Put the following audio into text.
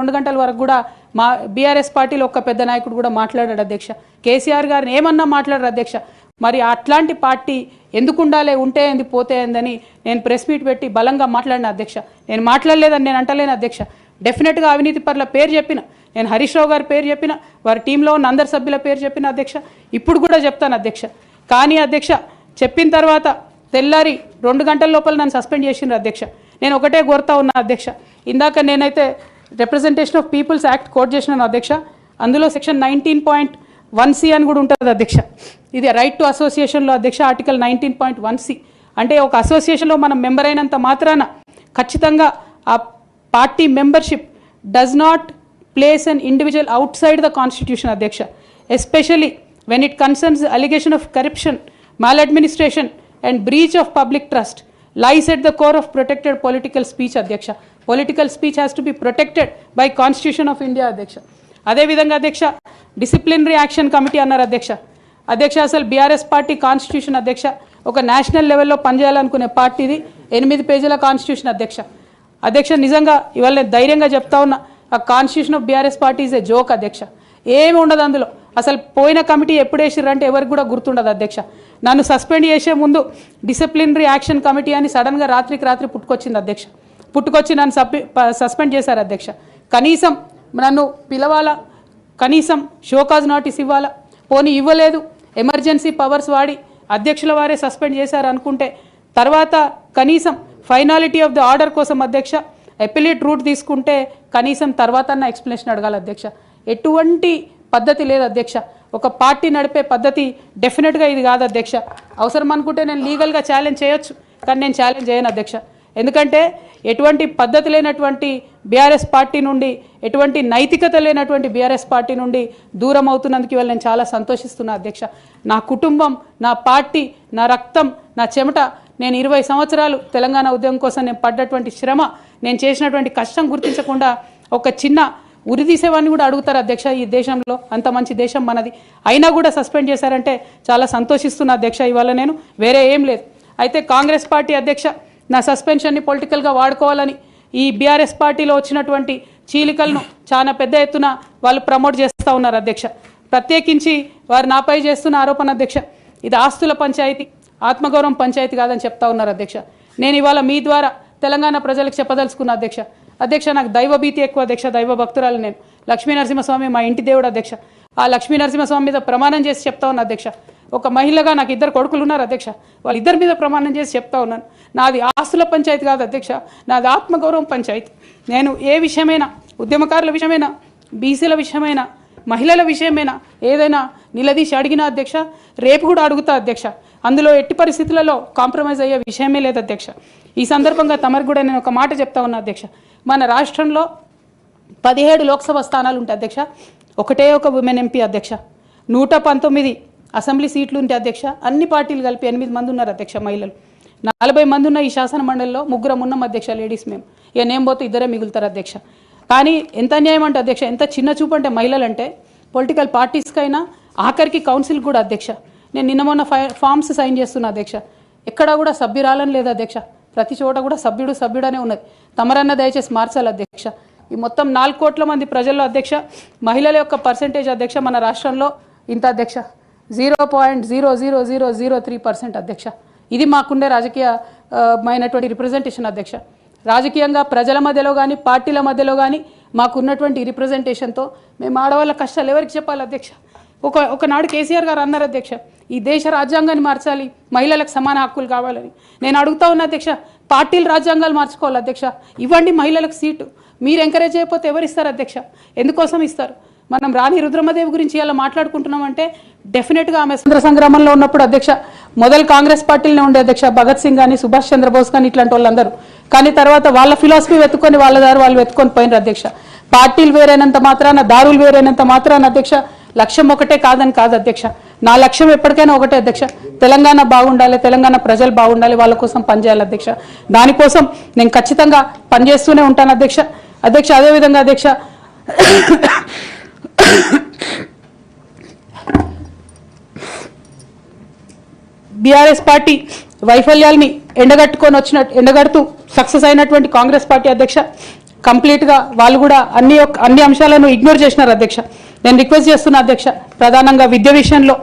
2 గంటల వరకు కూడా మా బీఆర్ఎస్ పార్టీలో ఒక్క పెద్ద నాయకుడు కూడా మాట్లాడాడు అధ్యక్ష. కేసీఆర్ గారిని ఏమన్నా మాట్లాడారు అధ్యక్ష. మరి అట్లాంటి పార్టీ ఎందుకు ఉండాలి, ఉంటే ఏంది పోతే ఏందని నేను ప్రెస్ మీట్ పెట్టి బలంగా మాట్లాడిన అధ్యక్ష. నేను మాట్లాడలేదని నేను అంటలేను అధ్యక్ష. డెఫినెట్గా అవినీతి పరుల పేరు చెప్పిన, నేను హరీష్ రావు గారి పేరు చెప్పిన, వారి టీంలో ఉన్న అందరి సభ్యుల పేరు చెప్పిన అధ్యక్ష. ఇప్పుడు కూడా చెప్తాను అధ్యక్ష. కానీ అధ్యక్ష చెప్పిన తర్వాత తెల్లారి 2 గంటల లోపల నన్ను సస్పెండ్ చేసిండ్రు అధ్యక్ష. నేను ఒకటే కోరుతా ఉన్నా అధ్యక్ష. ఇందాక నేనైతే representation of peoples act quote చేసినాను అధ్యక్ష. అందులో సెక్షన్ 19.1C అని కూడా ఉంటుంది అధ్యక్ష. ఇది రైట్ టు అసోసియేషన్లో అధ్యక్ష ఆర్టికల్ 19.1C. అంటే ఒక అసోసియేషన్లో మనం మెంబర్ అయినంత మాత్రాన ఖచ్చితంగా ఆ party membership does not place an individual outside the constitution అధ్యక్ష. Especially when it concerns the allegation of corruption, maladministration and breach of public trust lies at the core of protected political speech adhyaksha. Political speech has to be protected by Constitution of India adhyaksha. Ade vidhanga adhyaksha disciplinary action committee annaru adhyaksha. Adhyaksha asalu BRS party constitution adhyaksha oka national level lo panjayalanukune party idi 8 పేజీల constitution adhyaksha. Adhyaksha nijanga ivalle dhairyanga chepta unna a constitution of BRS party is a joke adhyaksha. ఏమి ఉండదు అందులో. అసలు పోయిన committee ఎప్పుడు వేసిర్రంటే ఎవరికి కూడా గుర్తుండదు అధ్యక్ష. నన్ను సస్పెండ్ చేసే ముందు డిసిప్లినరీ యాక్షన్ కమిటీ అని సడన్గా రాత్రికి రాత్రి పుట్టుకొచ్చింది అధ్యక్ష. పుట్టుకొచ్చి నన్ను సస్పెండ్ చేశారు అధ్యక్ష. కనీసం నన్ను పిలవాలా, కనీసం షోకాజ్ నోటీస్ ఇవ్వాలా, పోనీ ఇవ్వలేదు. ఎమర్జెన్సీ పవర్స్ వాడి అధ్యక్షుల వారే సస్పెండ్ చేశారు అనుకుంటే తర్వాత కనీసం ఫైనాలిటీ ఆఫ్ ద ఆర్డర్ కోసం అధ్యక్ష అపిలేట్ రూట్ తీసుకుంటే కనీసం తర్వాత ఎక్స్ప్లెనేషన్ అడగాలి అధ్యక్ష. ఎటువంటి పద్ధతి లేదు అధ్యక్ష. ఒక పార్టీ నడిపే పద్ధతి డెఫినెట్గా ఇది కాదు అధ్యక్ష. అవసరం అనుకుంటే నేను లీగల్గా ఛాలెంజ్ చేయొచ్చు, కానీ నేను ఛాలెంజ్ చేయను అధ్యక్ష. ఎందుకంటే ఎటువంటి పద్ధతి లేనటువంటి బీఆర్ఎస్ పార్టీ నుండి, ఎటువంటి నైతికత లేనటువంటి బీఆర్ఎస్ పార్టీ నుండి దూరం అవుతున్నందుకు ఇవాళ నేను చాలా సంతోషిస్తున్నా అధ్యక్ష. నా కుటుంబం, నా పార్టీ, నా రక్తం, నా చెమట, నేను 20 సంవత్సరాలు తెలంగాణ ఉద్యమం కోసం నేను పడ్డటువంటి శ్రమ, నేను చేసినటువంటి కష్టం గుర్తించకుండా ఒక చిన్న ఉరిదీసేవాడిని కూడా అడుగుతారు అధ్యక్ష. ఈ దేశంలో అంత మంచి దేశం మనది, అయినా కూడా సస్పెండ్ చేశారంటే చాలా సంతోషిస్తున్నా అధ్యక్ష. ఇవాళ నేను వేరే ఏం లేదు. అయితే కాంగ్రెస్ పార్టీ అధ్యక్ష నా సస్పెన్షన్ని పొలిటికల్గా వాడుకోవాలని ఈ బీఆర్ఎస్ పార్టీలో వచ్చినటువంటి చీలికలను చాలా పెద్ద ఎత్తున వాళ్ళు ప్రమోట్ చేస్తూ ఉన్నారు అధ్యక్ష. ప్రత్యేకించి వారు నాపై చేస్తున్న ఆరోపణ అధ్యక్ష, ఇది ఆస్తుల పంచాయతీ, ఆత్మగౌరవం పంచాయతీ కాదని చెప్తా ఉన్నారు అధ్యక్ష. నేను ఇవాళ మీ ద్వారా తెలంగాణ ప్రజలకు చెప్పదలుచుకున్న అధ్యక్ష. అధ్యక్ష నాకు దైవభీతి ఎక్కువ అధ్యక్ష, దైవ భక్తురాలు నేను. లక్ష్మీ నరసింహస్వామి మా ఇంటి దేవుడు అధ్యక్ష. ఆ లక్ష్మీ నరసింహస్వామి మీద ప్రమాణం చేసి చెప్తా ఉన్నా అధ్యక్ష. ఒక మహిళగా నాకు 2 కొడుకులు ఉన్నారు అధ్యక్ష. వాళ్ళిద్దరి మీద ప్రమాణం చేసి చెప్తా ఉన్నాను, నాది ఆస్తుల పంచాయతీ కాదు అధ్యక్ష, నాది ఆత్మగౌరవం పంచాయతీ. నేను ఏ విషయమైనా, ఉద్యమకారుల విషయమైనా, బీసీల విషయమైనా, మహిళల విషయమైనా ఏదైనా నిలదీసి అడిగినా అధ్యక్ష, రేపు కూడా అడుగుతా అధ్యక్ష. అందులో ఎట్టి పరిస్థితులలో కాంప్రమైజ్ అయ్యే విషయమే లేదు అధ్యక్ష. ఈ సందర్భంగా తమరికి కూడా నేను ఒక మాట చెప్తా ఉన్నా అధ్యక్ష. మన రాష్ట్రంలో 17 లోక్సభ స్థానాలు ఉంటాయి అధ్యక్ష, ఒకటే ఒక ఉమెన్ ఎంపీ అధ్యక్ష. 119 అసెంబ్లీ సీట్లు ఉంటాయి అధ్యక్ష. అన్ని పార్టీలు కలిపి 8 మంది ఉన్నారు అధ్యక్ష మహిళలు. 40 మంది ఉన్న ఈ శాసన మండలిలో 3 ఉన్నాం అధ్యక్ష లేడీస్. మేము ఇక నేను పోతే 2 మిగులుతారు అధ్యక్ష. కానీ ఎంత అన్యాయం అంటే అధ్యక్ష, ఎంత చిన్న చూపు అంటే మహిళలు అంటే పొలిటికల్ పార్టీస్కైనా ఆఖరికి కౌన్సిల్ కూడా అధ్యక్ష. నేను నిన్న మొన్న ఫామ్స్ సైన్ చేస్తున్నా అధ్యక్ష. ఎక్కడా కూడా సభ్యురాలని లేదు అధ్యక్ష. ప్రతి చోట కూడా సభ్యుడనే ఉన్నది. తమరన్న దయచేసి మార్చాలి అధ్యక్ష. ఈ మొత్తం 4 కోట్ల మంది ప్రజల్లో అధ్యక్ష మహిళల యొక్క పర్సెంటేజ్ అధ్యక్ష మన రాష్ట్రంలో ఇంత అధ్యక్ష, 0.00003% అధ్యక్ష. ఇది మాకుండే రాజకీయమైనటువంటి రిప్రజెంటేషన్ అధ్యక్ష. రాజకీయంగా ప్రజల మధ్యలో కానీ పార్టీల మధ్యలో కానీ మాకున్నటువంటి రిప్రజెంటేషన్తో మేము ఆడవాళ్ళ కష్టాలు ఎవరికి చెప్పాలి అధ్యక్ష. ఒకనాడు కేసీఆర్ గారు అన్నారు అధ్యక్ష, ఈ దేశ రాజ్యాంగాన్ని మార్చాలి, మహిళలకు సమాన హక్కులు కావాలని. నేను అడుగుతా ఉన్నా అధ్యక్ష, పార్టీలు రాజ్యాంగాలు మార్చుకోవాలి అధ్యక్ష. ఇవ్వండి మహిళలకు సీటు. మీరు ఎంకరేజ్ చేయకపోతే ఎవరు ఇస్తారు అధ్యక్ష? ఎందుకోసం ఇస్తారు? మనం రాణి రుద్రమదేవి గురించి ఇలా మాట్లాడుకుంటున్నామంటే డెఫినెట్గా ఆమె స్వతంత్ర సంగ్రామంలో ఉన్నప్పుడు అధ్యక్ష మొదలు కాంగ్రెస్ పార్టీలోనే ఉండే అధ్యక్ష. భగత్ సింగ్ కానీ, సుభాష్ చంద్రబోస్ కానీ ఇట్లాంటి వాళ్ళందరూ. కానీ తర్వాత వాళ్ళ ఫిలాసఫీ వెతుక్కొని వాళ్ళ దారి వాళ్ళు వెతుక్కొని పోయినారు అధ్యక్ష. పార్టీలు వేరైనంత మాత్రాన, దారులు వేరైనంత మాత్రాన అధ్యక్ష లక్ష్యం ఒకటే కాదని కాదు అధ్యక్ష. నా లక్ష్యం ఎప్పటికైనా ఒకటే అధ్యక్ష, తెలంగాణ బాగుండాలి, తెలంగాణ ప్రజలు బాగుండాలి, వాళ్ళ కోసం పనిచేయాలి అధ్యక్ష. దానికోసం నేను ఖచ్చితంగా పనిచేస్తూనే ఉంటాను అధ్యక్ష. అదేవిధంగా అధ్యక్ష బీఆర్ఎస్ పార్టీ వైఫల్యాల్ని ఎండగడుతూ సక్సెస్ అయినటువంటి కాంగ్రెస్ పార్టీ అధ్యక్ష కంప్లీట్గా వాళ్ళు కూడా అన్ని అంశాలను ఇగ్నోర్ చేసినారు అధ్యక్ష. నేను రిక్వెస్ట్ చేస్తున్నా అధ్యక్ష, ప్రధానంగా విద్య విషయంలో